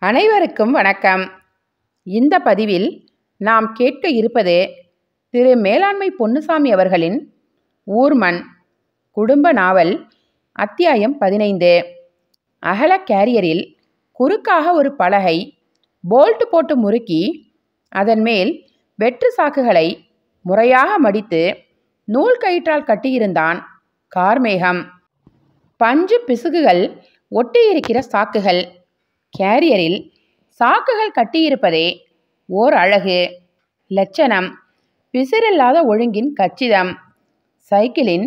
அனைவருக்கும் வணக்கம். இந்த பதிவில் நாம் கேட்க இருப்பது திரு மேலாண்மை பொன்னுசாமி அவர்களின் ஊர்மன் குடும்ப நாவல். அத்தியாயம் 15. அகல கேரியரில் குறுக்காக ஒரு பலகை போல்ட் போட்டு முறுக்கி அதன் மேல் வெற்று சாக்குகளை முறையாக மடித்து நூல் கயிற்றால் கட்டியிருந்தான் கார்மேகம். பஞ்சு பிசுகுகள் ஒட்டியிருக்கிற சாக்குகள். கேரியரில் சாக்குகள் கட்டியிருப்பதே ஓர் அழகு, லட்சணம், பிசிறில்லாத ஒழுங்கின் கச்சிதம். சைக்கிளின்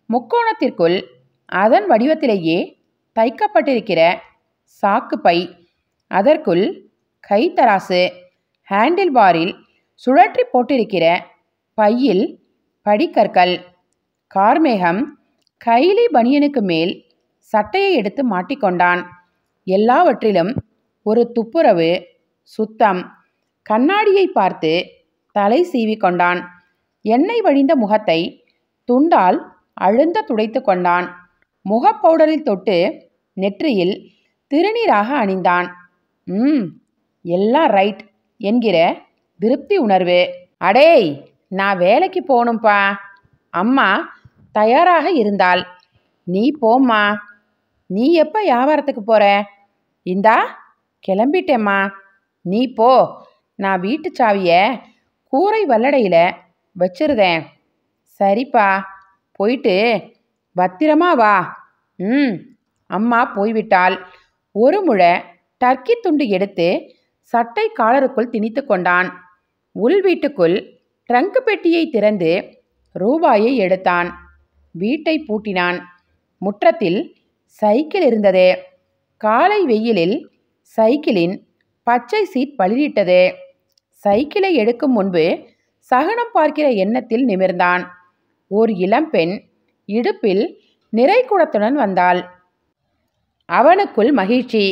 முக்கோணத்திற்குள் அதன் வடிவத்திலேயே தைக்கப்பட்டிருக்கிற சாக்கு பை, அதற்குள் கைத்தராசு, ஹேண்டில் பாரில் சுழற்றி போட்டிருக்கிற பையில் படிக்கற்கள். கார்மேகம் கைலி பனியனுக்கு மேல் சட்டையை எடுத்து மாட்டிக்கொண்டான். எல்லாவற்றிலும் ஒரு துப்புரவு, சுத்தம். கண்ணாடியை பார்த்து தலை சீவிக்கொண்டான். எண்ணெய் வழிந்த முகத்தை துண்டால் அழுந்த துடைத்து கொண்டான். முகப்பவுடரில் தொட்டு நெற்றியில் திருநீராக அணிந்தான். எல்லாம் ரைட் என்கிற திருப்தி உணர்வு. அடேய், நான் வேலைக்கு போகணும்பா. அம்மா தயாராக இருந்தாள். நீ போம்மா. நீ எப்போ வியாபாரத்துக்கு போற? இந்தா கிளம்பிட்டேம்மா. நீ போ. நான் வீட்டு சாவியை கூரை வல்லடையில் வச்சிருந்தேன். சரிப்பா, போயிட்டு பத்திரமா வா. அம்மா போய்விட்டாள். ஒரு முழ டர்க்கி துண்டு எடுத்து சட்டை காலருக்குள் திணித்து கொண்டான். உள் வீட்டுக்குள் ட்ரங்க் பெட்டியை திறந்து ரூபாயை எடுத்தான். வீட்டை பூட்டினான். முற்றத்தில் சைக்கிள் இருந்தது. காலை வெயிலில் சைக்கிளின் பச்சை சீட் பளிரிட்டது. சைக்கிளை எடுக்கும் முன்பு சகனம் பார்க்கிற எண்ணத்தில் நிமிர்ந்தான். ஓர் இளம்பெண் இடுப்பில் நிறைகுடத்துடன் வந்தாள். அவனுக்குள் மகிழ்ச்சி.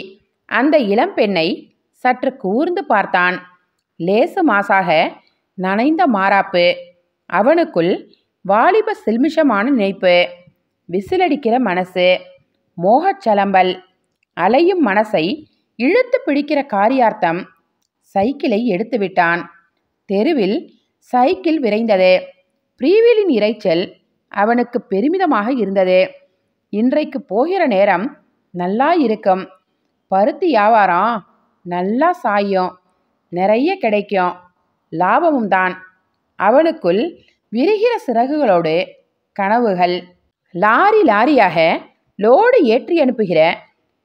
அந்த இளம்பெண்ணை சற்று கூர்ந்து பார்த்தான். லேசு மாசாக நனைந்த மாறாப்பு. அவனுக்குள் வாலிப சில்மிஷமான நினைப்பு. விசிலடிக்கிற மனசு, மோகச்சலம்பல். அலையும் மனசை இழுத்து பிடிக்கிற காரியார்த்தம். சைக்கிளை எடுத்து விட்டான். தெருவில் சைக்கிள் விரைந்தது. பிரீவிலின் இரைச்சல் அவனுக்கு பெருமிதமாக இருந்தது. இன்றைக்கு போகிற நேரம் நல்லா இருக்கும். பருத்தி வியாபாரம் நல்லா சாயும். நிறைய கிடைக்கும். லாபமும் தான். அவனுக்குள் விரிகிற சிறகுகளோடு கனவுகள். லாரி லாரியாக லோடு ஏற்றி அனுப்புகிற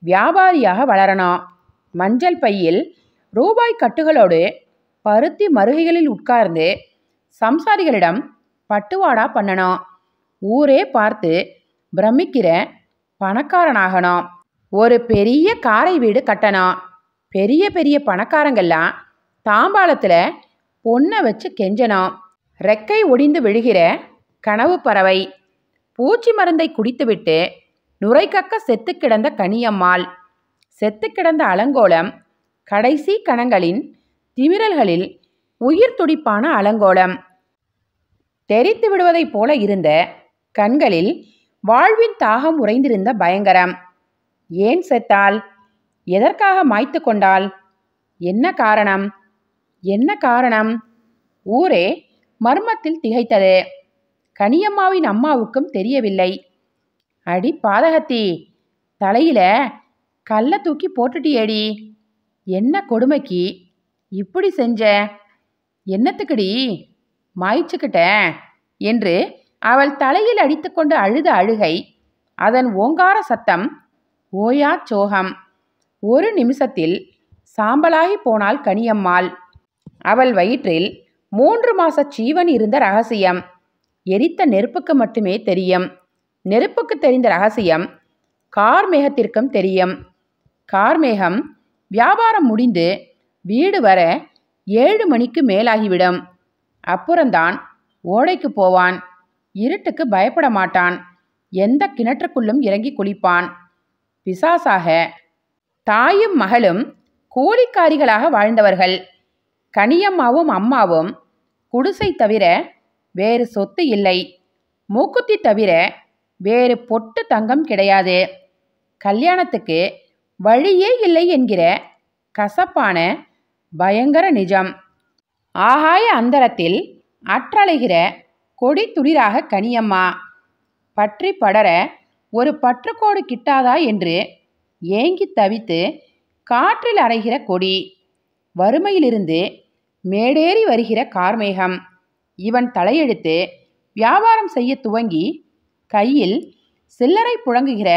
வியாபாரியாக வளரணும். மஞ்சள் பையில் ரூபாய் கட்டுகளோடு பருத்தி மருகைகளில் உட்கார்ந்து சம்சாரிகளிடம் பட்டுவாடா பண்ணணும். ஊரே பார்த்து பிரமிக்கிற பணக்காரனாகணும். ஒரு பெரிய காரை வீடு கட்டணும். பெரிய பெரிய பணக்காரங்கள்லாம் தாம்பாளத்தில் பொண்ணை வச்சு கெஞ்சணும். ரெக்கை ஒடிந்து விழுகிற கனவு பறவை. பூச்சி மருந்தை குடித்துவிட்டு நுரைக்கக்க செத்து கிடந்த கனியம்மாள். செத்து கிடந்த அலங்கோலம். கடைசி கணங்களின் திமிரல்களில் உயிர் துடிப்பான அலங்கோலம். தெரித்து விடுவதைப் போல இருந்த கண்களில் வாழ்வின் தாகம் உறைந்திருந்த பயங்கரம். ஏன் செத்தாள்? எதற்காக மாய்த்து கொண்டாள்? என்ன காரணம்? என்ன காரணம்? ஊரே மர்மத்தில் திகைத்தது. கனியம்மாவின் அம்மாவுக்கும் தெரியவில்லை. அடி பாதகத்தி, தலையில கல்லை தூக்கி போட்டுட்டியேடி. என்ன கொடுமைக்கு இப்படி செஞ்ச? என்னத்துக்குடி மாய்ச்சிக்கிட்ட என்று அவள் தலையில் அடித்துக்கொண்டு அழுத அழுகை, அதன் ஓங்கார சத்தம் ஓயா சோகம். ஒரு நிமிஷத்தில் சாம்பலாகி போனாள் கனியம்மாள். அவள் வயிற்றில் 3 மாச ஜீவன் இருந்த ரகசியம் எரித்த நெருப்புக்கு மட்டுமே தெரியும். நெருப்புக்கு தெரிந்த ரகசியம் கார்மேகத்திற்கும் தெரியும். கார்மேகம் வியாபாரம் முடிந்து வீடு வர 7 மணிக்கு மேலாகிவிடும். அப்புறம்தான் ஓடைக்கு போவான். இருட்டுக்கு பயப்பட மாட்டான். எந்த கிணற்றுக்குள்ளும் இறங்கி குளிப்பான். பிசாசாக. தாயும் மகளும் கூலிக்காரிகளாக வாழ்ந்தவர்கள். கனியம்மாவும் அம்மாவும் குடிசை தவிர வேறு சொத்து இல்லை. மூக்குத்தி தவிர வேறு பொட்டு தங்கம் கிடையாது. கல்யாணத்துக்கு வழியே இல்லை என்கிற கசப்பான பயங்கர நிஜம். ஆகாய அந்தரத்தில் அற்றலைகிற கொடி துளிராக கனியம்மா. பற்றி படர ஒரு பற்றுக்கோடு கிட்டாதா என்று ஏங்கி தவித்து காற்றில் அரைகிற கொடி. வறுமையிலிருந்து மேடேறி வருகிற கார்மேகம். இவன் தலையெடுத்து வியாபாரம் செய்ய துவங்கி கையில் சில்லறை புழங்குகிற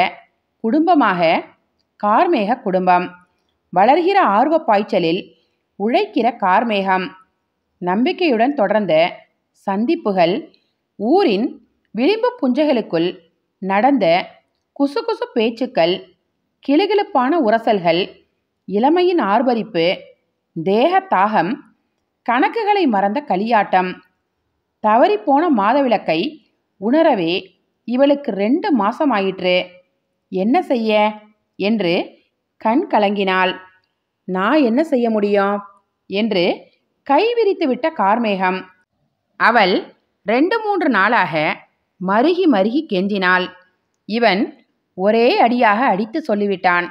குடும்பமாக கார்மேக குடும்பம். வளர்கிற ஆர்வ பாய்ச்சலில் உழைக்கிற கார்மேகம். நம்பிக்கையுடன் தொடர்ந்த சந்திப்புகள், ஊரின் விளிம்பு புஞ்சைகளுக்குள் நடந்த குசுகுசு பேச்சுக்கள், கிளுகிளுப்பான உரசல்கள், இளமையின் ஆர்ப்பரிப்பு, தேக தாகம், கணக்குகளை மறந்த களியாட்டம். தவறிப்போன மாதவிளக்கை உணரவே இவளுக்கு 2 மாசமாயிற்று. என்ன செய்ய என்று கண் கலங்கினாள். நான் என்ன செய்ய முடியும் என்று கை விரித்து விட்ட கார்மேகம். அவள் 2-3 நாளாக மருகி மருகி கெஞ்சினாள். இவன் ஒரே அடியாக அடித்து சொல்லிவிட்டான்.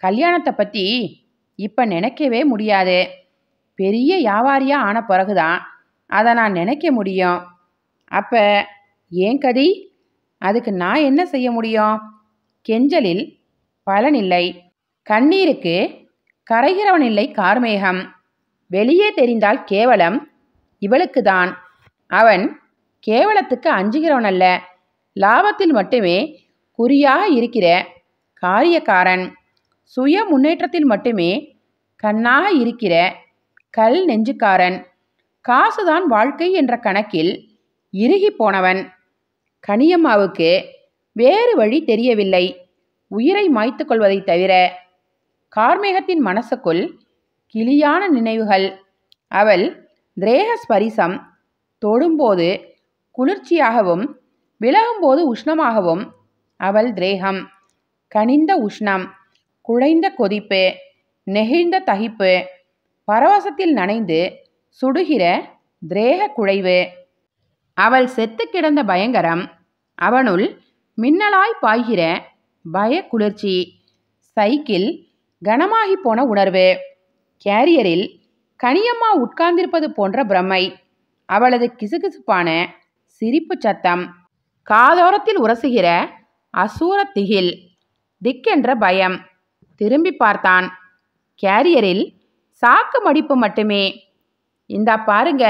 கல்யாணத்தை பற்றி இப்போ நினைக்கவே முடியாது. பெரிய வியாபாரியா ஆன பிறகுதான் அதை நான் நினைக்க முடியும். அப்போ ஏன் கதி? அதுக்கு நான் என்ன செய்ய முடியும்? கெஞ்சலில் பலனில்லை. கண்ணீருக்கு கரைகிறவனில்லை கார்மேகம். வெளியே தெரிந்தால் கேவலம் இவளுக்கு தான். அவன் கேவலத்துக்கு அஞ்சுகிறவனல்ல, லாபத்தில் மட்டுமே குறியாக இருக்கிற காரியக்காரன். சுய முன்னேற்றத்தில் மட்டுமே கண்ணாக இருக்கிற கல் நெஞ்சுக்காரன். காசுதான் வாழ்க்கை என்ற கணக்கில் இறுகி போனவன். கனியம்மாவுக்கு வேறு வழி தெரியவில்லை, உயிரை மாய்த்து கொள்வதை தவிர. கார்மேகத்தின் மனசுக்குள் கிளியான நினைவுகள். அவள் திரேக ஸ்பரிசம் தொடும்போது குளிர்ச்சியாகவும் விலகும்போது உஷ்ணமாகவும் அவள் திரேகம். கனிந்த உஷ்ணம், குழைந்த கொதிப்பு, நெகிழ்ந்த தகிப்பு, பரவசத்தில் நனைந்து சுடுகிற திரேக குழைவு. அவள் செத்து கிடந்த பயங்கரம், அவனுள் மின்னலாய் பாய்கிற பய குளிர்ச்சி. சைக்கிள் கனமாகி போன உணர்வு. கேரியரில் கனியம்மா உட்கார்ந்திருப்பது போன்ற பிரமை. அவளது கிசுகிசுப்பான சிரிப்பு சத்தம். காதோரத்தில் உரசுகிற அசூர திகில். திக்கென்ற பயம். திரும்பி பார்த்தான். கேரியரில் சாக்கு மடிப்பு மட்டுமே. இந்தா பாருங்க,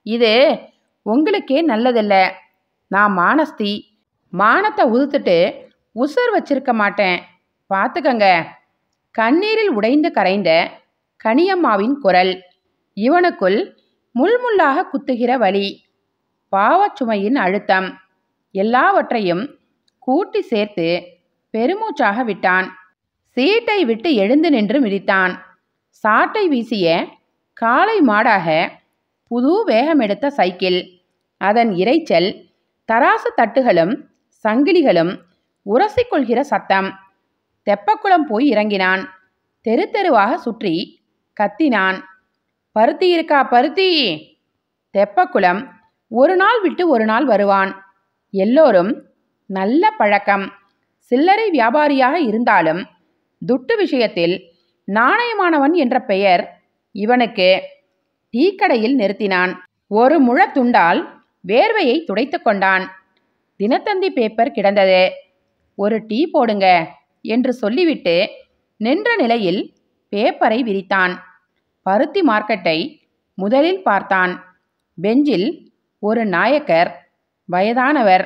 இது உங்களுக்கே நல்லதில்ல. நான் மானஸ்தி. மானத்தை உதுத்துட்டு உசுர் வச்சிருக்க மாட்டேன், பார்த்துக்கங்க. கண்ணீரில் உடைந்து கரைந்த கனியம்மாவின் குரல். இவனுக்குள் முள்முள்ளாக குத்துகிற வலி, பாவச்சுமையின் அழுத்தம். எல்லாவற்றையும் கூட்டி சேர்த்து பெருமூச்சாக விட்டான். சீட்டை விட்டு எழுந்து நின்று மிதித்தான். சாட்டை வீசிய காளை மாடாக புது வேகமெடுத்த சைக்கிள். அதன் இரைச்சல், தராசு தட்டுகளும் சங்கிலிகளும் உரசிக்கொள்கிற சத்தம். தெப்பக்குளம் போய் இறங்கினான். தெரு தெருவாக சுற்றி கத்தினான். பருத்தி இருக்கா பருத்தி? தெப்பக்குளம் ஒரு நாள் விட்டு ஒரு நாள் வருவான். எல்லோரும் நல்ல பழக்கம். சில்லறை வியாபாரியாக இருந்தாலும் துட்டு விஷயத்தில் நாணயமானவன் என்ற பெயர் இவனுக்கு. டீக்கடையில் நிறுத்தினான். ஒரு முழ துண்டால் வேர்வையை துடைத்து கொண்டான். தினத்தந்தி பேப்பர் கிடந்தது. ஒரு டீ போடுங்க என்று சொல்லிவிட்டு நின்ற நிலையில் பேப்பரை விரித்தான். பருத்தி மார்க்கெட்டை முதலில் பார்த்தான். பெஞ்சில் ஒரு நாயக்கர், வயதானவர்,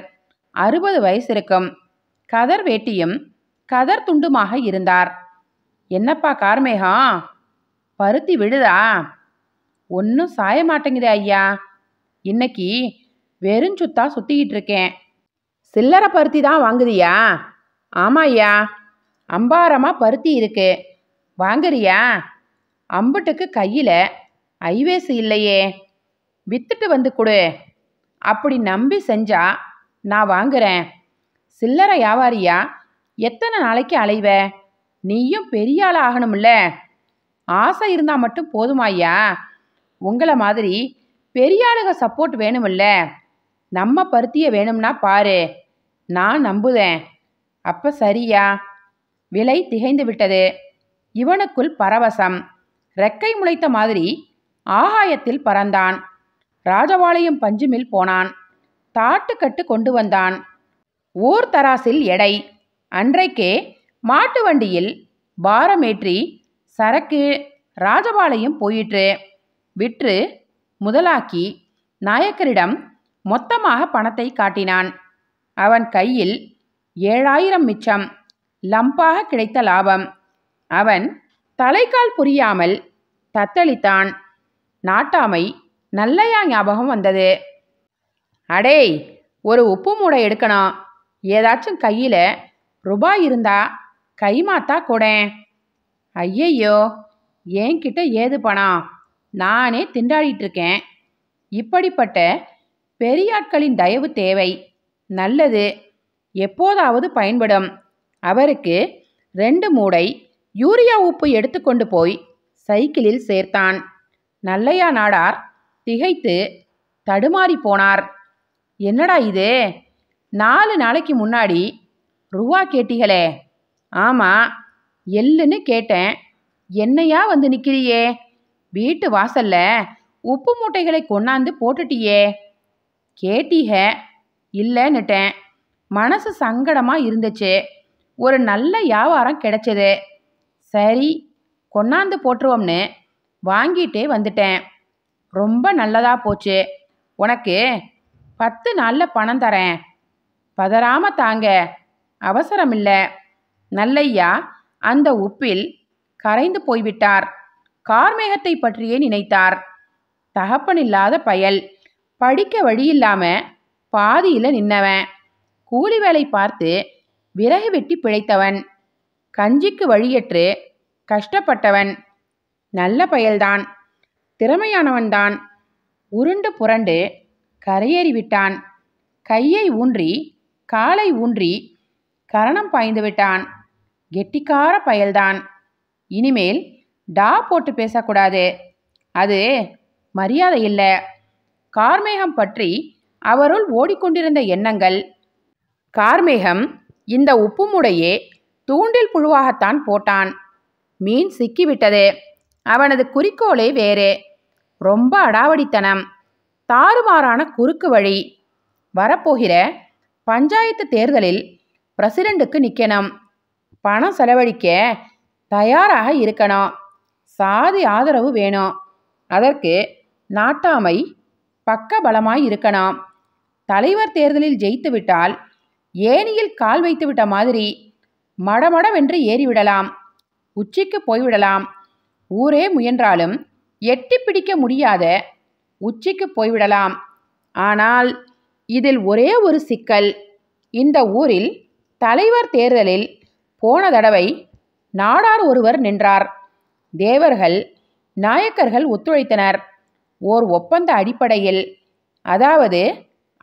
60 வயசு இருக்கும், கதர் வேட்டியும் கதர் துண்டுமாக இருந்தார். என்னப்பா கார்மேகம், பருத்தி விழுதா? ஒன்றும் சாய மாட்டேங்குதே ஐயா. இன்னைக்கு வெறுஞ்சுத்தா சுத்திக்கிட்டு இருக்கேன். சில்லறை பருத்தி தான் வாங்குதியா? ஆமா ஐயா, அம்பாரமாக பருத்தி இருக்கு, வாங்குறியா? அம்புட்டுக்கு கையில் ஐவேசு இல்லையே, வித்துட்டு வந்து கொடு. அப்படி நம்பி செஞ்சா நான் வாங்குறேன். சில்லறை வியாபாரியா எத்தனை நாளைக்கு அலைவ? நீயும் பெரிய ஆள் ஆகணும்ல. ஆசை இருந்தால் மட்டும் போதுமாய்யா? உங்களை மாதிரி பெரிய ஆளுக சப்போர்ட் வேணுமில்ல. நம்ம பருத்தியை வேணும்னா பாரு, நான் நம்புதேன். அப்போ சரியா? விலை திகைந்து விட்டது. இவனுக்குள் பரவசம். ரெக்கை முளைத்த மாதிரி ஆகாயத்தில் பறந்தான். ராஜபாளையம் பஞ்சுமில் போனான். தாட்டுக்கட்டு கொண்டு வந்தான். ஊர் தராசில் எடை. அன்றைக்கே மாட்டு வண்டியில் பாரமேற்றி சரக்கு ராஜபாளையம் போயிற்று. விற்று முதலாக்கி நாயக்கரிடம் மொத்தமாக பணத்தை காட்டினான். அவன் கையில் 7000 மிச்சம். லம்பாக கிடைத்த லாபம். அவன் தலைக்கால் புரியாமல் தத்தளித்தான். நாட்டாமை நல்லையா ஞாபகம் வந்தது. அடேய், ஒரு உப்பு மூடை எடுக்கணும். ஏதாச்சும் கையில் ரூபாய் இருந்தா கைமாத்தா கொடேன். ஐயையோ, என்கிட்ட ஏது பணம்? நானே திண்டாடிட்டு இருக்கேன். இப்படிப்பட்ட பெரியாட்களின் தயவு தேவை. நல்லது, எப்போதாவது பயன்படும். அவருக்கு 2 மூடை யூரியா உப்பு எடுத்துக்கொண்டு போய் சைக்கிளில் சேர்த்தான். நல்லையா நாடார் திகைத்து தடுமாறி போனார். என்னடா இது? 4 நாளைக்கு முன்னாடி ரூபா கேட்டீங்களே? ஆமாம், எள்ளுன்னு கேட்டேன். என்னையா வந்து நிற்கிறியே? வீட்டு வாசல்ல உப்பு மூட்டைகளை கொண்டாந்து போட்டுட்டியே. கேட்டீக? இல்லைன்னுட்டேன். மனசு சங்கடமாக இருந்துச்சு. ஒரு நல்ல வியாபாரம் கிடைச்சது. சரி, கொண்டாந்து போட்டுருவோம்னு வாங்கிட்டே வந்துட்டேன். ரொம்ப நல்லதா போச்சு. உனக்கு 10 நாளில் பணம் தரேன். பதறாம தாங்க, அவசரமில்லை. நல்லையா அந்த உப்பில் கரைந்து போய்விட்டார். கார்மேகத்தை பற்றியே நினைத்தார். தகப்பனில்லாத பயல், படிக்க வழியில்லாம பாதியில் நின்னவன், கூலி வேலை பார்த்து விறகு வெட்டி பிழைத்தவன், கஞ்சிக்கு வழியற்று கஷ்டப்பட்டவன். நல்ல பயல்தான், திறமையானவன்தான். உருண்டு புரண்டு கரையேறிவிட்டான். கையை ஊன்றி காலை ஊன்றி கரணம் பாய்ந்து விட்டான். கெட்டிக்கார பயல்தான். இனிமேல் டா போட்டு பேசக்கூடாது. அது மரியாதை இல்லை. கார்மேகம் பற்றி அவருள் ஓடிக்கொண்டிருந்த எண்ணங்கள். கார்மேகம் இந்த உப்பு மூடையே தூண்டில் புழுவாகத்தான் போட்டான். மீன் சிக்கிவிட்டது. அவனது குறிக்கோளே வேறு. ரொம்ப அடாவடித்தனம், தாறுமாறான குறுக்கு வழி. வரப்போகிற பஞ்சாயத்து தேர்தலில் பிரசிடெண்ட்டுக்கு நிற்கணும். பணம் செலவழிக்க தயாராக இருக்கணும். சாதி ஆதரவு வேணும். அதற்கு நாட்டாமை பக்க பலமாய் இருக்கணும். தலைவர் தேர்தலில் ஜெயித்துவிட்டால் ஏணியில் கால் வைத்துவிட்ட மாதிரி மடமடவென்று ஏறிவிடலாம். உச்சிக்கு போய்விடலாம். ஊரே முயன்றாலும் எட்டி பிடிக்க முடியாத உச்சிக்கு போய்விடலாம். ஆனால் இதில் ஒரே ஒரு சிக்கல். இந்த ஊரில் தலைவர் தேர்தலில் போன தடவை நாடார் ஒருவர் நின்றார். தேவர்கள் நாயக்கர்கள் ஒத்துழைத்தனர். ஓர் ஒப்பந்த அடிப்படையில். அதாவது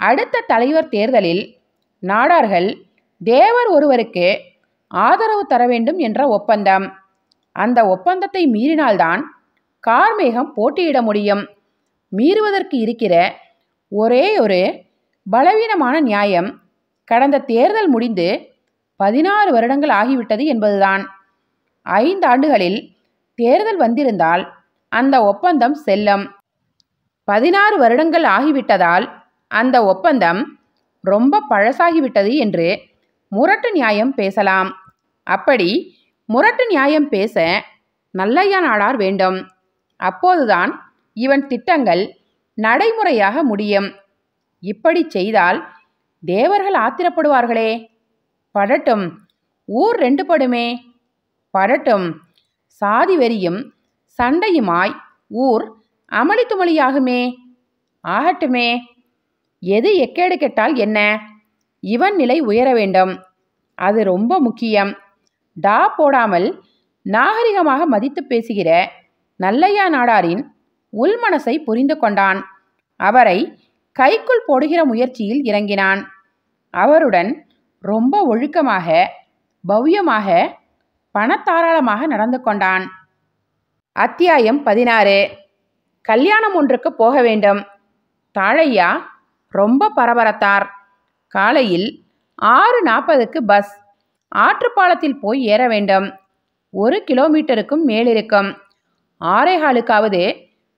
அடுத்த தலைவர் தேர்தலில் நாடார்கள் தேவர் ஒருவருக்கு ஆதரவு தர வேண்டும் என்ற ஒப்பந்தம். அந்த ஒப்பந்தத்தை மீறினால்தான் கார்மேகம் போட்டியிட முடியும். மீறுவதற்கு இருக்கிற ஒரே ஒரு பலவீனமான நியாயம் கடந்த தேர்தல் முடிந்து 16 வருடங்கள் ஆகிவிட்டது என்பதுதான். 5 ஆண்டுகளில் தேர்தல் வந்திருந்தால் அந்த ஒப்பந்தம் செல்லும். 16 வருடங்கள் ஆகிவிட்டதால் அந்த ஒப்பந்தம் ரொம்ப பழசாகிவிட்டது என்று முரட்டு நியாயம் பேசலாம். அப்படி முரட்டு நியாயம் பேச நல்லையா நாடார் வேண்டும். அப்போதுதான் இவன் திட்டங்கள் நடைமுறையாக முடியும். இப்படி செய்தால் தேவர்கள் ஆத்திரப்படுவார்களே. படட்டும், ஊர் 2 படுமே. படட்டும், சாதி வெறியும் சண்டையுமாய் ஊர் அமளி துமளியாகுமே. ஆகட்டுமே. எது எக்கேடு கெட்டால் என்ன? இவன் நிலை உயர வேண்டும். அது ரொம்ப முக்கியம். டா போடாமல் நாகரிகமாக மதித்து பேசுகிற நல்லையா நாடாரின் உள்மனசை புரிந்து கொண்டான். அவரை கைக்குள் போடுகிற முயற்சியில் இறங்கினான். அவருடன் ரொம்ப ஒழுக்கமாக, பவ்யமாக, பணத்தாராளமாக நடந்து கொண்டான். அத்தியாயம் 16. கல்யாணம் ஒன்றுக்கு போக வேண்டும். தாழையா ரொம்ப பரபரத்தார். காலையில் 6:40க்கு பஸ். ஆற்றுப்பாலத்தில் போய் ஏற வேண்டும். 1 கிலோமீட்டருக்கும் மேலிருக்கும். 6:15க்காவது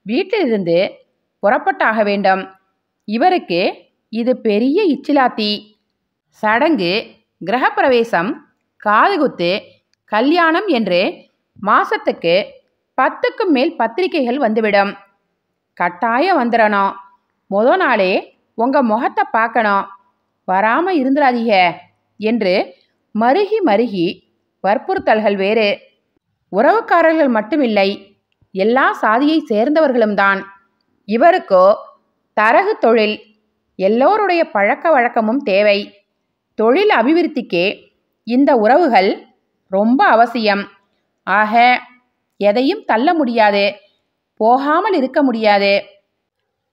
வீட்டிலிருந்து புறப்பட்டாக வேண்டும். இவருக்கு இது பெரிய இச்சிலாத்தி. சடங்கு, கிரகப்பிரவேசம், காதுகுத்து, கல்யாணம் என்று மாசத்துக்கு 10க்கும் மேல் பத்திரிகைகள் வந்துவிடும். கட்டாயம் வந்துடணும். முத நாளே உங்க முகத்தை பார்க்கணும். வராம இருந்துடாதீங்க என்று மருகி மருகி வற்புறுத்தல்கள் வேறு. உறவுக்காரர்கள் மட்டுமில்லை, எல்லா சாதியை சேர்ந்தவர்களும் தான். இவருக்கோ தரகு தொழில். எல்லோருடைய பழக்க வழக்கமும் தேவை. தொழில் அபிவிருத்திக்கே இந்த உறவுகள் ரொம்ப அவசியம். ஆக எதையும் தள்ள முடியாது, போகாமல் இருக்க முடியாது.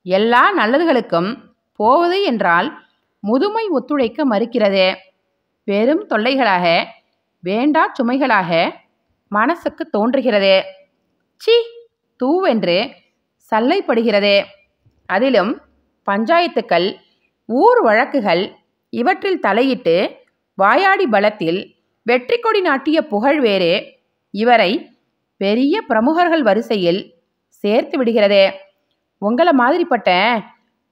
எல்லா நல்லதுகளுக்கும் போவது என்றால் முதுமை ஒத்துழைக்க மறுக்கிறது. பெரும் தொல்லைகளாக, வேண்டா சுமைகளாக மனசுக்கு தோன்றுகிறது. சி தூவென்று சல்லைப்படுகிறது. அதிலும் பஞ்சாயத்துக்கள், ஊர் வழக்குகள் இவற்றில் தலையிட்டு வாயாடி பலத்தில் வெற்றி கொடி நாட்டிய புகழ் வேறு இவரை பெரிய பிரமுகர்கள் வரிசையில் சேர்த்து விடுகிறது. உங்களை மாதிரிப்பட்ட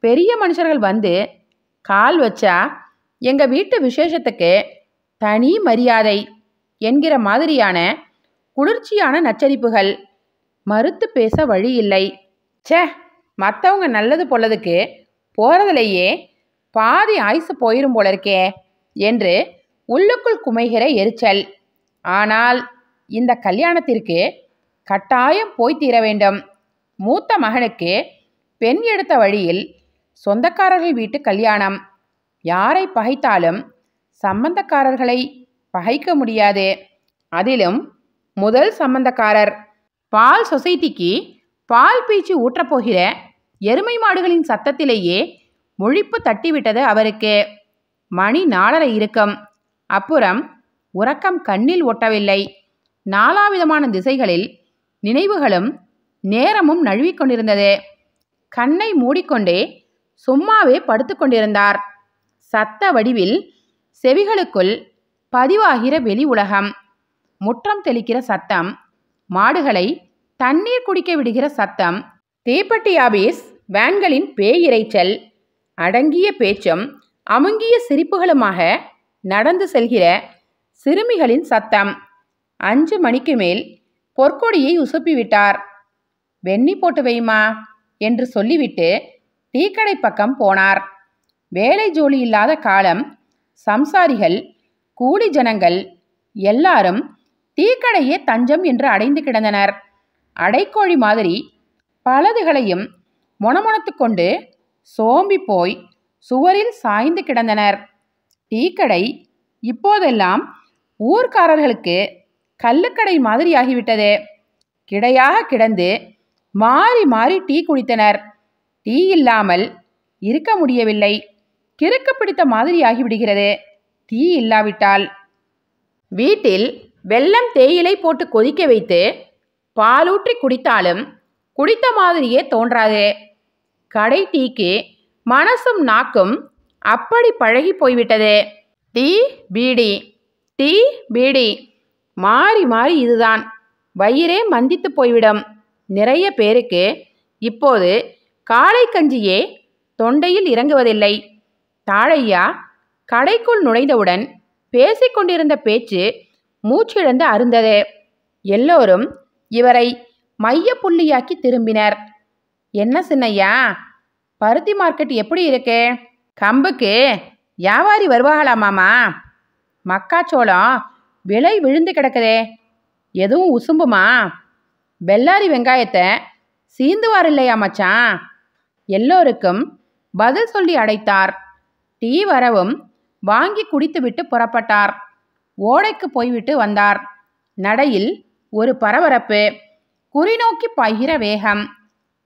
பெரிய மனுஷர்கள் வந்து கால் வச்சா எங்கள் வீட்டு விசேஷத்துக்கு தனி மரியாதை என்கிற மாதிரியான குளிர்ச்சியான நச்சரிப்புகள். மறுத்து பேச வழி இல்லை. ச்சே, மற்றவங்க நல்லது பொல்லதுக்கு போகிறதுலையே பாதி ஆயுசு போயிரும் போல இருக்கே என்று உள்ளுக்குள் குமைகிற எரிச்சல். ஆனால் இந்த கல்யாணத்திற்கு கட்டாயம் போய் தீர வேண்டும். மூத்த மகனுக்கு பெண் எடுத்த வழியில் சொந்தக்காரர்கள் வீட்டு கல்யாணம். யாரை பகைத்தாலும் சம்பந்தக்காரர்களை பகைக்க முடியாது. அதிலும் முதல் சம்பந்தக்காரர். பால் சொசைட்டிக்கு பால் பீச்சு ஊற்றப்போகிற எருமை மாடுகளின் சத்தத்திலேயே முழிப்பு தட்டிவிட்டது அவருக்கு. மணி 4:30 இருக்கும். அப்புறம் உறக்கம் கண்ணில் ஒட்டவில்லை. நாலாவிதமான திசைகளில் நினைவுகளும் நேரமும் நழுவிக்கொண்டிருந்தது. கண்ணை மூடிக்கொண்டே சும்மாவே படுத்து கொண்டிருந்தார். சத்த வடிவில் செவிகளுக்குள் பதிவாகிற வெளி உலகம். முற்றம் தெளிக்கிற சத்தம், மாடுகளை தண்ணீர் குடிக்க விடுகிற சத்தம், தீப்பெட்டி ஆபீஸ் வேன்களின் பேயிரைச்சல், அடங்கிய பேச்சும் அமுங்கிய சிரிப்புகளுமாக நடந்து செல்கிற சிறுமிகளின் சத்தம். 5 மணிக்கு மேல் பொற்கொடியை உசுப்பிவிட்டார். வெண்ணி போட்டு வைமா என்று சொல்லிவிட்டு டீக்கடை பக்கம் போனார். வேலை ஜோலி இல்லாத காலம். சம்சாரிகள், கூலி ஜனங்கள் எல்லாரும் டீக்கடையே தஞ்சம் என்று அடைந்து கிடந்தனர். அடைக்கோழி மாதிரி பலதுகளையும் மொணமொணத்து கொண்டு சோம்பி போய் சுவரில் சாய்ந்து கிடந்தனர். டீக்கடை இப்போதெல்லாம் ஊர்க்காரர்களுக்கு கல்லுக்கடை மாதிரியாகிவிட்டது. கிடையாக கிடந்து மாறி மாறி டீ குடித்தனர். டீ இல்லாமல் இருக்க முடியவில்லை. கிறுக்கு பிடித்த மாதிரி ஆகிவிடுகிறது டீ இல்லாவிட்டால். வீட்டில் வெல்லம் தேயிலை போட்டு கொதிக்க வைத்து பாலூற்றி குடித்தாலும் குடித்த மாதிரியே தோன்றாது. கடை டீக்கு மனசும் நாக்கும் அப்படி பழகி போய்விட்டது. டீ பீடி, டீ பீடி, மாறி மாறி இதுதான். வயிறே மந்தித்து போய்விடும். நிறைய பேருக்கு இப்போது காலை கஞ்சியே தொண்டையில் இறங்குவதில்லை. தாழையா கடைக்குள் நுழைந்தவுடன் பேசிக்கொண்டிருந்த பேச்சு மூச்சிழந்து அருந்தது. எல்லோரும் இவரை மைய புள்ளியாக்கி திரும்பினர். என்ன சின்னையா, பருத்தி மார்க்கெட் எப்படி இருக்கு? கம்புக்கு வியாபாரி வருவாகலாமாமா? மக்காச்சோளம் விலை விழுந்து கிடக்குதே, எதுவும் உசும்புமா? பெல்லாரி வெங்காயத்தை சீந்துவார் இல்லையா மச்சான்? எல்லோருக்கும் பதில் சொல்லி அடைத்தார். டீ வரவும் வாங்கி குடித்துவிட்டு புறப்பட்டார். ஓடைக்கு போய்விட்டு வந்தார். நடையில் ஒரு பரபரப்பு, குறிநோக்கி பாய்கிற வேகம்.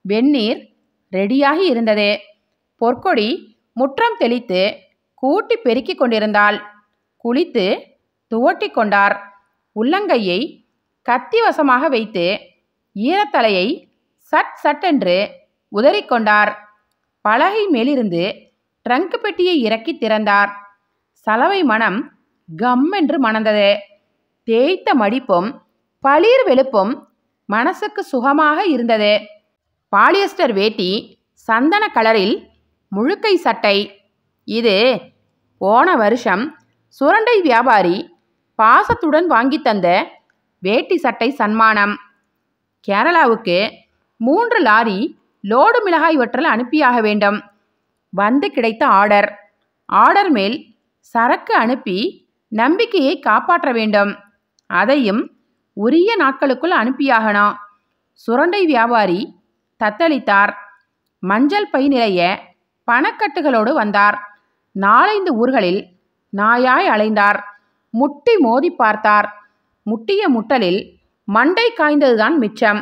வெந்நீர் ரெடியாகி இருந்தது. பொற்கொடி முற்றம் தெளித்து கூட்டி பெருக்கி கொண்டிருந்தாள். குளித்து துவட்டி கொண்டார். உள்ளங்கையை கத்தி வசமாக வைத்து ஈரத்தலையை சட் சட்டென்று உதறிக்கொண்டார். பலகை மேலிருந்து ட்ரங்க் பெட்டியை இறக்கி திறந்தார். சலவை மனம் கம் என்று மணந்தது. தேய்த்த மடிப்பும் பளிர் வெளுப்பும் மனசுக்கு சுகமாக இருந்தது. பாலியஸ்டர் வேட்டி, சந்தன கலரில் முழுக்கை சட்டை. இது போன வருஷம் சுரண்டை வியாபாரி பாசத்துடன் வாங்கி தந்த வேட்டி சட்டை சன்மானம். கேரளாவுக்கு 3 லாரி லோடு மிளகாய் வற்றல் அனுப்பியாக வேண்டும். வந்து கிடைத்த ஆர்டர். ஆர்டர் மேல் சரக்கு அனுப்பி நம்பிக்கையை காப்பாற்ற வேண்டும். அதையும் உரிய நாட்களுக்குள் அனுப்பியாகணும். சுரண்டை வியாபாரி தத்தளித்தார். மஞ்சள் பை நிறைய பணக்கட்டுகளோடு வந்தார். 4-5 ஊர்களில் நாயாய் அலைந்தார். முட்டி மோதி பார்த்தார். முட்டிய முட்டலில் மண்டை காய்ந்ததுதான் மிச்சம்.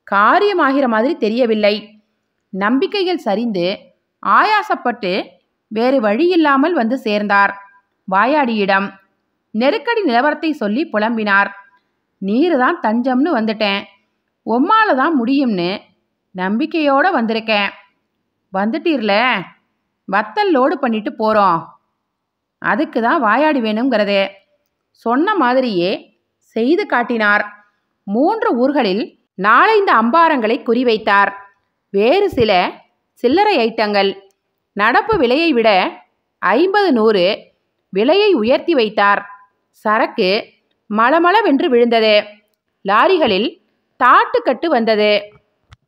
காரியமாகிற மாதிரி தெரியவில்லை. நம்பிக்கைகள் சரிந்து ஆயாசப்பட்டு வேறு வழியில்லாமல் வந்து சேர்ந்தார் வாயாடியிடம். நெருக்கடி நிலவரத்தை சொல்லி புலம்பினார். நீரு தான் தஞ்சம்னு வந்துட்டேன். உம்மால தான் முடியும்னு நம்பிக்கையோடு வந்திருக்கேன். வந்துட்டீர்ல, வத்தல் லோடு பண்ணிட்டு போகிறோம். அதுக்கு தான் வாயாடி வேணுங்கிறது. சொன்ன மாதிரியே செய்து காட்டினார். 3 ஊர்களில் 4-5 அம்பாரங்களை குறிவைத்தார். வேறு சில சில்லறை ஐட்டங்கள். நடப்பு விலையை விட 50-100 விலையை உயர்த்தி வைத்தார். சரக்கு மளமளவென்று விழுந்தது. லாரிகளில் தாட்டுக்கட்டு வந்தது.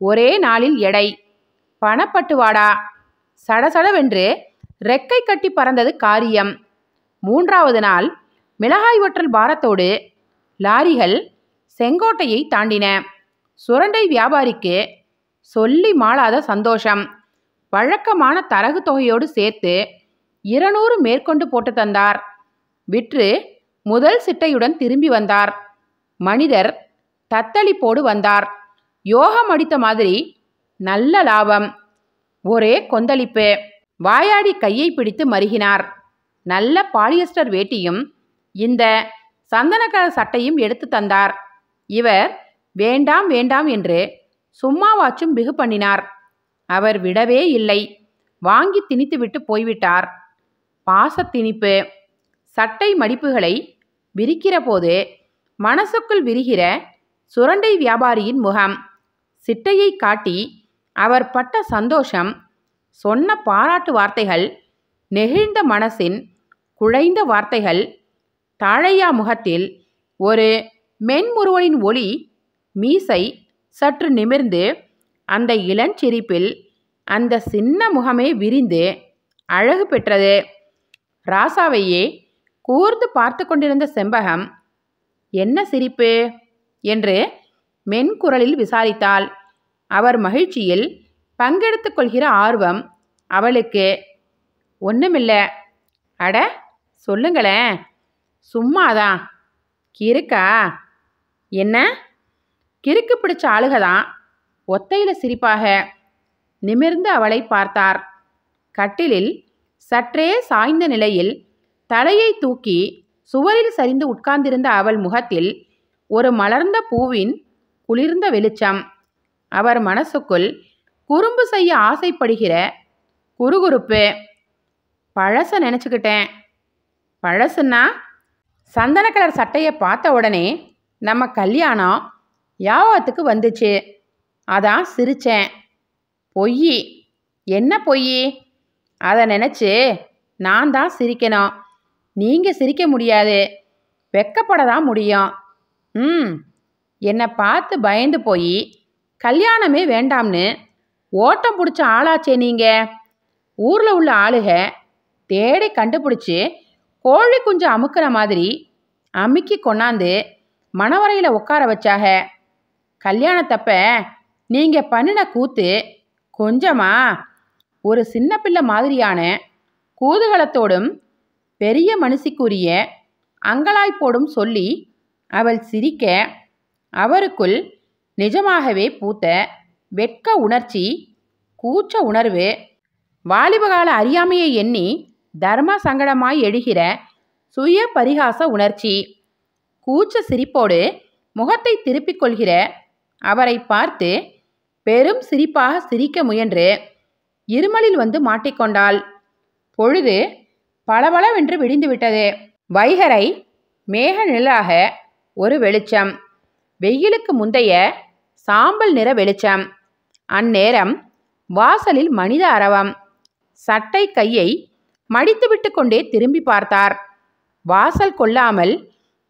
ஒரே நாளில் எடை. பணப்பட்டுவாடா. சடசடவென்று ரெக்கை கட்டி பறந்தது காரியம். 3வது நாள் மிளகாய் வற்றல் பாரத்தோடு லாரிகள் செங்கோட்டையை தாண்டின. சுரண்டை வியாபாரிக்கு சொல்லி மாளாத சந்தோஷம். வழக்கமான தரகு தொகையோடு சேர்த்து 200 மேற்கொண்டு போட்டு தந்தார். விற்று முதல் சிட்டையுடன் திரும்பி வந்தார். மனிதர் தத்தளிப்போடு வந்தார். யோகம் அடித்த மாதிரி நல்ல லாபம். ஒரே கொந்தளிப்பு. வாயாடி கையை பிடித்து மருகினார். நல்ல பாலியஸ்டர் வேட்டியும் இந்த சந்தனக்கலர் சட்டையும் எடுத்து தந்தார். இவர் வேண்டாம் வேண்டாம் என்று சும்மாவாச்சும் பிகு பண்ணினார். அவர் விடவே இல்லை. வாங்கி திணித்துவிட்டு போய்விட்டார். பாசத்திணிப்பு. சட்டை மடிப்புகளை விரிக்கிற போது மனசுக்குள் விரிகிற சுரண்டை வியாபாரியின் முகம். சிட்டையை காட்டி அவர் பட்ட சந்தோஷம், சொன்ன பாராட்டு வார்த்தைகள், நெகிழ்ந்த மனசின் குழைந்த வார்த்தைகள். தாழையா முகத்தில் ஒரு மென்முறுவலின் ஒளி. மீசை சற்று நிமிர்ந்து அந்த இளஞ்சிரிப்பில் அந்த சின்ன முகமே விரிந்து அழகு பெற்றது. ராசாவையே கூர்ந்து பார்த்து கொண்டிருந்த செம்பகம், என்ன சிரிப்பு என்று மென்குரலில் விசாரித்தாள். அவர் மகிழ்ச்சியில் பங்கெடுத்து கொள்கிற ஆர்வம் அவளுக்கு. ஒன்றுமில்ல. அட சொல்லுங்களேன். சும்மாதான். கிறுக்கா? என்ன? கிறுக்கு பிடிச்ச ஆளுகதான். ஒத்தையில் சிரிப்பாக. நிமிர்ந்து அவளை பார்த்தார். கட்டிலில் சற்றே சாய்ந்த நிலையில் தலையை தூக்கி சுவரில் சரிந்து உட்கார்ந்திருந்த அவள் முகத்தில் ஒரு மலர்ந்த பூவின் குளிர்ந்த வெளிச்சம். அவர் மனசுக்குள் குறும்பு செய்ய ஆசைப்படுகிற குறுகுறுப்பு. பழச நினச்சிக்கிட்டேன். பழசுன்னா? சந்தன கலர் சட்டையை பார்த்த உடனே நம்ம கல்யாணம் யாவத்துக்கு வந்துச்சு. அதான் சிரிச்சேன். பொய். என்ன பொய்? அதை நினச்சி நான் தான் சிரிக்கணும். நீங்கள் சிரிக்க முடியாது. வெக்கப்பட தான் முடியும். என்னை பார்த்து பயந்து போய் கல்யாணமே வேண்டாம்னு ஓட்டம் பிடிச்ச ஆளாச்சே நீங்கள். ஊரில் உள்ள ஆளுக தேடி கண்டுபிடிச்சி கோழி குஞ்சு அமுக்கிற மாதிரி அமுக்கி கொண்டாந்து மணவரையில் உட்கார வச்சாக. கல்யாணத்தப்ப நீங்கள் பண்ணின கூத்து கொஞ்சமா? ஒரு சின்ன பிள்ளை மாதிரியான கூதுகலத்தோடும் பெரிய மனுஷிக்குரிய அங்கலாய்ப்போடும் சொல்லி அவள் சிரிக்க, அவருக்குள் நிஜமாகவே பூத்த வெட்க உணர்ச்சி, கூச்ச உணர்வு, வாலிபகால அறியாமையை எண்ணி தர்ம சங்கடமாய் எழுகிற சுய பரிகாச உணர்ச்சி. கூச்ச சிரிப்போடு முகத்தை திருப்பிக் கொள்கிற அவரை பார்த்து பெரும் சிரிப்பாக சிரிக்க முயன்று இருமலில் வந்து மாட்டிக்கொண்டாள். பொழுது பளபளவென்று விடிந்துவிட்டது. வைகரை மேக நிழலாக ஒரு வெளிச்சம். வெயிலுக்கு முந்தைய சாம்பல் நிற வெளிச்சம். அந்நேரம் வாசலில் மனித அரவம். சட்டை கையை மடித்துவிட்டு கொண்டே திரும்பி பார்த்தார். வாசல் கொள்ளாமல்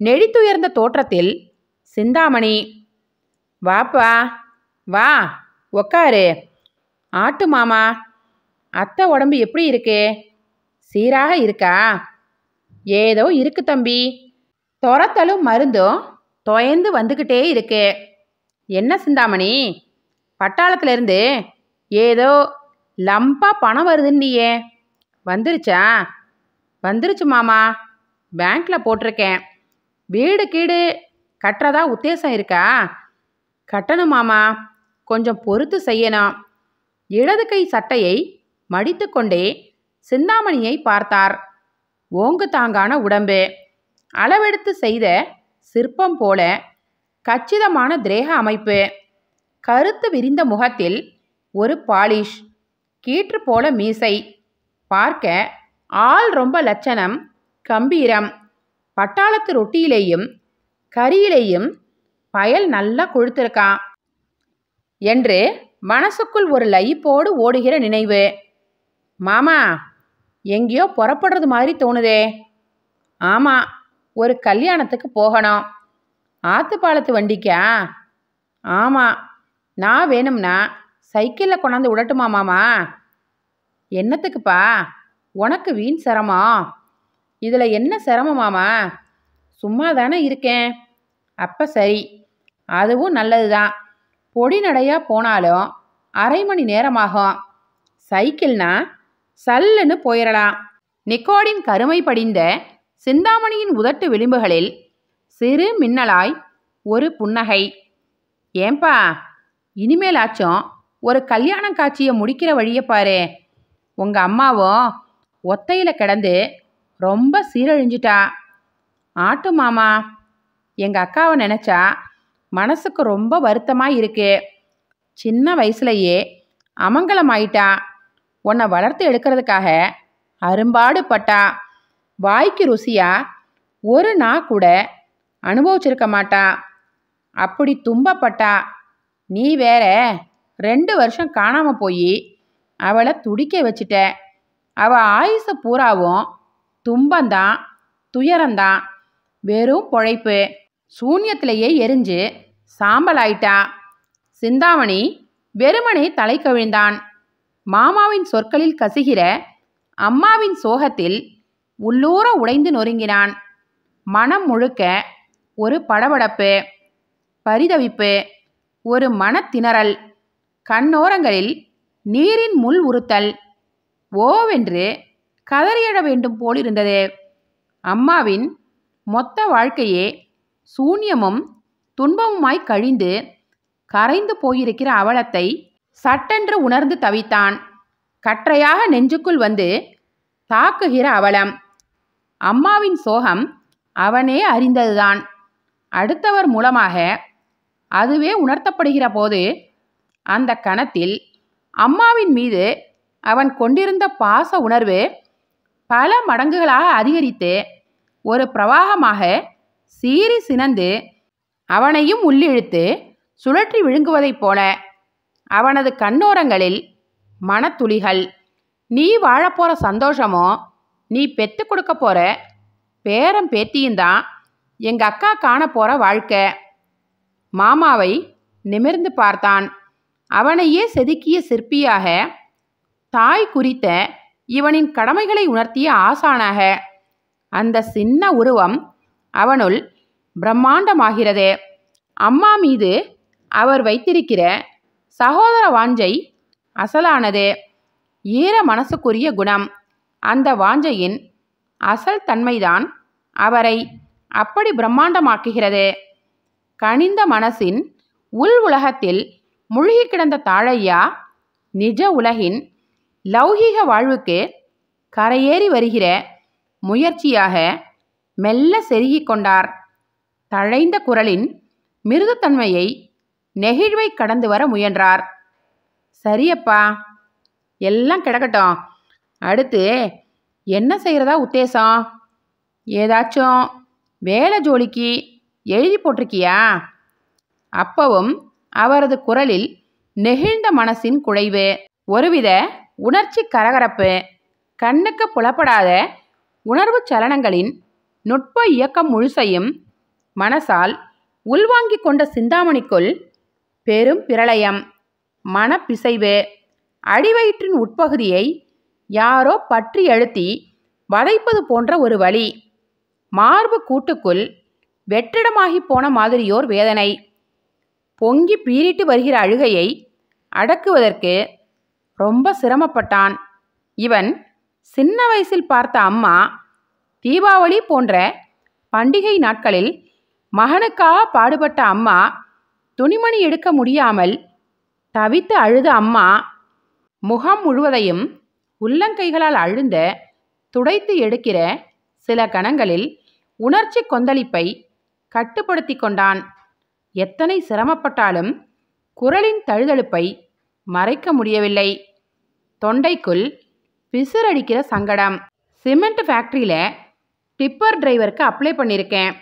நெடித்துயர்ந்த தோற்றத்தில் சிந்தாமணி. வாப்பா, வா, உக்காரு. ஆட்டு மாமா, அத்தை உடம்பு எப்படி இருக்கு? சீராக இருக்கா? ஏதோ இருக்கு தம்பி. துரத்தலும் மருந்தும் தொயந்து வந்துக்கிட்டே இருக்கு. என்ன சிந்தாமணி, பட்டாளத்திலிருந்து ஏதோ லம்பா பணம் வருதுன்னியே, வந்துருச்சா? வந்துருச்சு மாமா, பேங்க்ல போட்டிருக்கேன். வீடு கீடு கட்டுறதா உத்தேசம் இருக்கா? கட்டணும் மாமா, கொஞ்சம் பொறுத்து செய்யணும். இடது கை சட்டையை மடித்து கொண்டே சிந்தாமணியை பார்த்தார். ஓங்கு தாங்கான உடம்பு, அளவெடுத்து செய்த சிற்பம் போல கச்சிதமான திரேக அமைப்பு, கருத்து விரிந்த முகத்தில் ஒரு பாலிஷ், கீற்று போல மீசை. பார்க்க ஆள் ரொம்ப லட்சணம், கம்பீரம். பட்டாளத்து ரொட்டியிலேயும் கரியிலேயும் பயல் நல்லா கொழுத்திருக்கான் என்று மனசுக்குள் ஒரு லயிப்போடு ஓடுகிற நினைவு. மாமா, எங்கேயோ புறப்படுறது மாதிரி தோணுதே. ஆமாம், ஒரு கல்யாணத்துக்கு போகணும். ஆத்துப்பாலத்து வண்டிக்கா? ஆமாம், நான் வேணும்னா சைக்கிளில் கொண்டாந்து விடட்டுமா மாமா? என்னத்துக்குப்பா, உனக்கு வீண் சிரமம். இதில் என்ன சிரமம் மாமா? சும்மா தானே இருக்கேன். அப்போ சரி, அதுவும் நல்லது தான். பொடி நடையாக போனாலும் அரை மணி நேரமாகும். சைக்கிள்னா சல்லுன்னு போயிடலாம். நிக்கோடின் கருமை படிந்த சிந்தாமணியின் உதட்டு விளிம்புகளில் சிறு மின்னலாய் ஒரு புன்னகை. ஏன்பா, இனிமேலாச்சும் ஒரு கல்யாண காட்சியை முடிக்கிற வழியை பாரு. உங்கள் அம்மாவும் ஒத்தையில் கிடந்து ரொம்ப சீரழிஞ்சிட்டா. ஆட்டு மாமா, எங்கள் அக்காவை நினச்சா மனசுக்கு ரொம்ப வருத்தமாக இருக்கு. சின்ன வயசுலையே அமங்கலமாயிட்டா. உன்னை வளர்த்து எடுக்கிறதுக்காக அரும்பாடு பட்டா. வாய்க்கு ருசியா ஒரு நாள் கூட அனுபவிச்சிருக்க மாட்டா. அப்படி துன்பப்பட்டா. நீ வேற 2 வருஷம் காணாமல் போய் அவளை துடிக்க வச்சிட்ட. அவள் ஆயுசு பூராவும் துன்பந்தான், துயரந்தான், வெறும் பொழைப்பு. சூன்யத்திலேயே எரிஞ்சு சாம்பலாயிட்டா. சிந்தாமணி வெறுமனே தலை கவிழ்ந்தான். மாமாவின் சொற்களில் கசிகிற அம்மாவின் சோகத்தில் உள்ளூர உடைந்து நொறுங்கினான். மனம் முழுக்க ஒரு படபடப்பு, பரிதவிப்பு, ஒரு மனத்திணறல். கண்ணோரங்களில் நீரின் முள் உறுத்தல். ஓவென்று கதறியட வேண்டும் போலிருந்தது. அம்மாவின் மொத்த வாழ்க்கையே சூன்யமும் துன்பமுமாய் கழிந்து கரைந்து போயிருக்கிற அவலத்தை சட்டென்று உணர்ந்து தவித்தான். கற்றையாக நெஞ்சுக்குள் வந்து தாக்குகிற அவலம். அம்மாவின் சோகம் அவனே அறிந்ததுதான். அடுத்தவர் மூலமாக அதுவே உணர்த்தப்படுகிற போது அந்த கணத்தில் அம்மாவின் மீது அவன் கொண்டிருந்த பாச உணர்வு பல மடங்குகளாக அதிகரித்து ஒரு பிரவாகமாக சீறி சினந்து அவனையும் உள்ளிழுத்து சுழற்றி விழுங்குவதைப் போல அவனது கண்ணோரங்களில் மனத்துளிகள். நீ வாழப்போகிற சந்தோஷமோ, நீ பெற்று கொடுக்க போகிற பேரம் பேத்தியும்தான் எங்கள் அக்கா காண போகிற வாழ்க்கை. மாமாவை நிமிர்ந்து பார்த்தான். அவனையே செதுக்கிய சிற்பியாக, தாய் குறித்த இவனின் கடமைகளை உணர்த்திய ஆசானாக. அந்த சின்ன உருவம் அவனுள் பிரம்மாண்டமாகிறது. அம்மா மீது அவர் வைத்திருக்கிற சகோதர வாஞ்சை அசலானது. ஈர மனசுக்குரிய குணம். அந்த வாஞ்சையின் அசல் தன்மைதான் அவரை அப்படி பிரம்மாண்டமாக்குகிறது. கனிந்த மனசின் உள் உலகத்தில் முழுகி கிடந்த தாழையா நிஜ உலகின் லௌகீக வாழ்வுக்கு கரையேறி வருகிற முயற்சியாக மெல்ல செருகிக் கொண்டார். தழைந்த குரலின் மிருதுத்தன்மையை, நெகிழ்வை கடந்து வர முயன்றார். சரியப்பா, எல்லாம் கிடக்கட்டும். அடுத்து என்ன செய்கிறதா உத்தேசம்? ஏதாச்சும் வேலை ஜோலிக்கு எழுதி போட்டிருக்கியா? அப்பவும் அவரது குரலில் நெகிழ்ந்த மனசின் குழைவு, ஒருவித உணர்ச்சி கரகரப்பு, கண்ணுக்கு புலப்படாத உணர்வு சலனங்களின் நுட்ப இயக்கம் முழுசையும் மனசால் உள்வாங்கிக் கொண்ட சிந்தாமணிக்குள் பெரும் பிரளயம், மனப்பிசைவு, அடிவயிற்றின் உட்பகுதியை யாரோ பற்றி அழுத்தி வதைப்பது போன்ற ஒரு வலி, மார்பு கூட்டுக்குள் வெற்றிடமாகி போன மாதிரியோர் வேதனை. பொங்கி பீறிட்டு வருகிற அழுகையை அடக்குவதற்கு ரொம்ப சிரமப்பட்டான். இவன் சின்ன வயசில் பார்த்த அம்மா தீபாவளி போன்ற பண்டிகை நாட்களில் மகனுக்காக பாடுபட்ட அம்மா, துணிமணி எடுக்க முடியாமல் தவித்து அழுத அம்மா, முகம் முழுவதையும் உள்ளங்கைகளால் அழுந்த துடைத்து எடுக்கிற சில கணங்களில் உணர்ச்சி கொந்தளிப்பை கட்டுப்படுத்தி கொண்டான். எத்தனை சிரமப்பட்டாலும் குரலின் தழுதழுப்பை மறைக்க முடியவில்லை. தொண்டைக்குள் பிசிறடிக்கிற சங்கடம். சிமெண்ட் ஃபேக்ட்ரியில் டிப்பர் டிரைவருக்கு அப்ளை பண்ணியிருக்கேன்.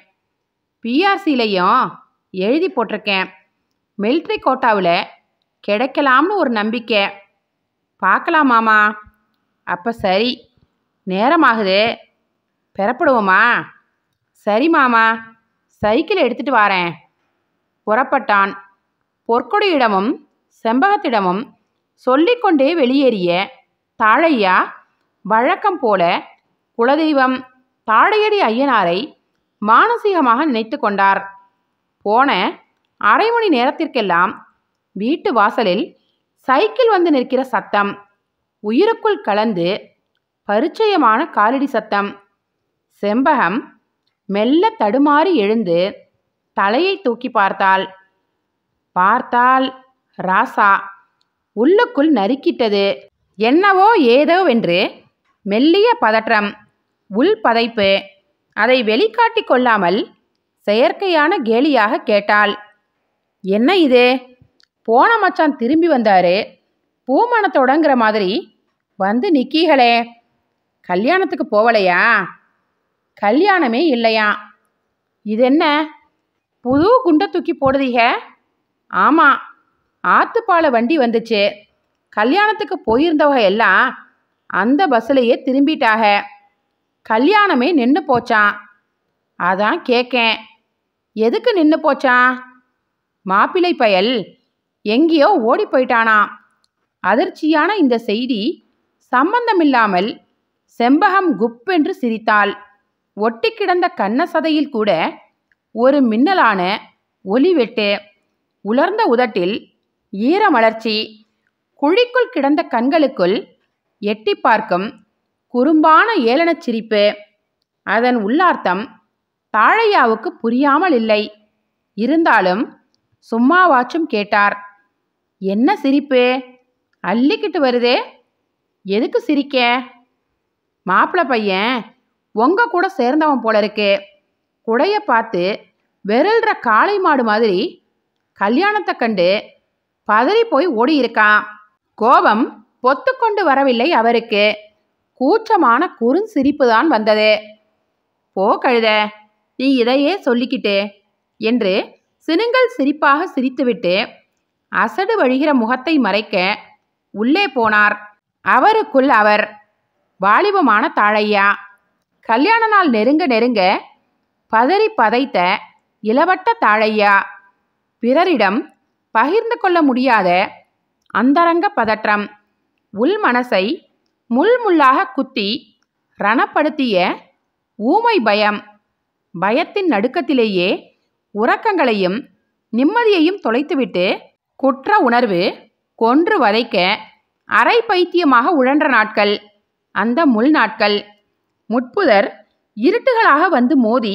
பிஆர்சிலையும் எழுதி போட்டிருக்கேன். மிலிட்ரி கோட்டாவில் கிடைக்கலாம்னு ஒரு நம்பிக்கை. பார்க்கலாம் மாமா. அப்போ சரி, நேரமாகுது, பெறப்படுவோமா? சரி மாமா, சைக்கிள் எடுத்துகிட்டு வாரேன். புறப்பட்டான். பொற்கொடியிடமும் செம்பகத்திடமும் சொல்லிக்கொண்டே வெளியேறிய தாழையா வழக்கம் போல குலதெய்வம் தாழையடி ஐயனாரை மானசீகமாக நினைத்து கொண்டார். போன அரை மணி நேரத்திற்கெல்லாம் வீட்டு வாசலில் சைக்கிள் வந்து நிற்கிற சத்தம், உயிருக்குள் கலந்து பரிச்சயமான காலடி சத்தம். செம்பகம் மெல்ல தடுமாறி எழுந்து தலையை தூக்கி பார்த்தாள். ராசா. உள்ளுக்குள் நறுக்கிட்டது. என்னவோ ஏதோவென்று மெல்லிய பதற்றம், உள் பதைப்பு. அதை வெளிக்காட்டி கொள்ளாமல் செயற்கையான கேலியாக கேட்டாள். என்ன இது? போன மச்சான் திரும்பி வந்தாரு, பூமணத்தோடங்கிற மாதிரி வந்து நிக்கீகளே. கல்யாணத்துக்கு போகலையா? கல்யாணமே இல்லையா? இதென்ன புது குண்டை தூக்கி போடுதீக? ஆமாம், ஆத்துப்பாலை வண்டி வந்துச்சு. கல்யாணத்துக்கு போயிருந்தவங்க எல்லாம் அந்த பஸ்ஸிலேயே திரும்பிட்டாக. கல்யாணமே நின்று போச்சான். அதான் கேட்கேன், எதுக்கு நின்று போச்சான்? மாப்பிள்ளை பயல் எங்கேயோ ஓடி போயிட்டானா. அதிர்ச்சியான இந்த செய்தி சம்பந்தமில்லாமல் செம்பகம் குப்பென்று சிரித்தாள். ஒட்டி கிடந்த கண்ணசதையில் கூட ஒரு மின்னலான ஒளிவெட்டு, உலர்ந்த உதட்டில் ஈரமலர்ச்சி, குழிக்குள் கிடந்த கண்களுக்குள் எட்டி பார்க்கும் குறும்பான ஏளனச் சிரிப்பு. அதன் உள்ளார்த்தம் தாழையாவுக்கு புரியாமல் இல்லை. இருந்தாலும் சும்மாவாச்சும் கேட்டார். என்ன சிரிப்பு? அள்ளிக்கிட்டு வருதே, எதுக்கு சிரிக்க? மாப்பிள்ளை பையன் உங்க கூட சேர்ந்தவன் போல இருக்கு. குடைய பார்த்து விரல்ற காளை மாடு மாதிரி கல்யாணத்தை கண்டு பதறி போய் ஓடி இருக்கான். கோபம் பொத்துக்கொண்டு வரவில்லை அவருக்கு. கூச்சமான குறுஞ்சிரிப்பு தான் வந்தது. போ கழுத, நீ இதையே சொல்லிக்கிட்டு என்று சினுங்கல் சிரிப்பாக சிரித்துவிட்டு அசடு வழிகிற முகத்தை மறைக்க உள்ளே போனார். அவருக்குள் அவர். வாலிபமான தாழையா. கல்யாண நாள் நெருங்க நெருங்க பதறி பதைத்த இளவட்ட தாழையா. பிறரிடம் பகிர்ந்து கொள்ள முடியாத அந்தரங்க பதற்றம். உள் மனசை முள் முள்ளாக குத்தி ரணப்படுத்திய ஊமை பயம். பயத்தின் நடுக்கத்திலேயே உறக்கங்களையும் நிம்மதியையும் தொலைத்துவிட்டு குற்ற உணர்வு கொன்று வதைக்க அரை பைத்தியமாக உழன்ற நாட்கள் அந்த முள் நாட்கள். முட்புதர் இருட்டுகளாக வந்து மோதி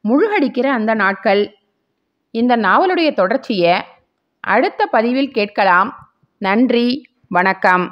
முழுகடிக்கிற அந்த நாட்கள். இந்த நாவலுடைய தொடர்ச்சியை அடுத்த பதிவில் கேட்கலாம். நன்றி, வணக்கம்.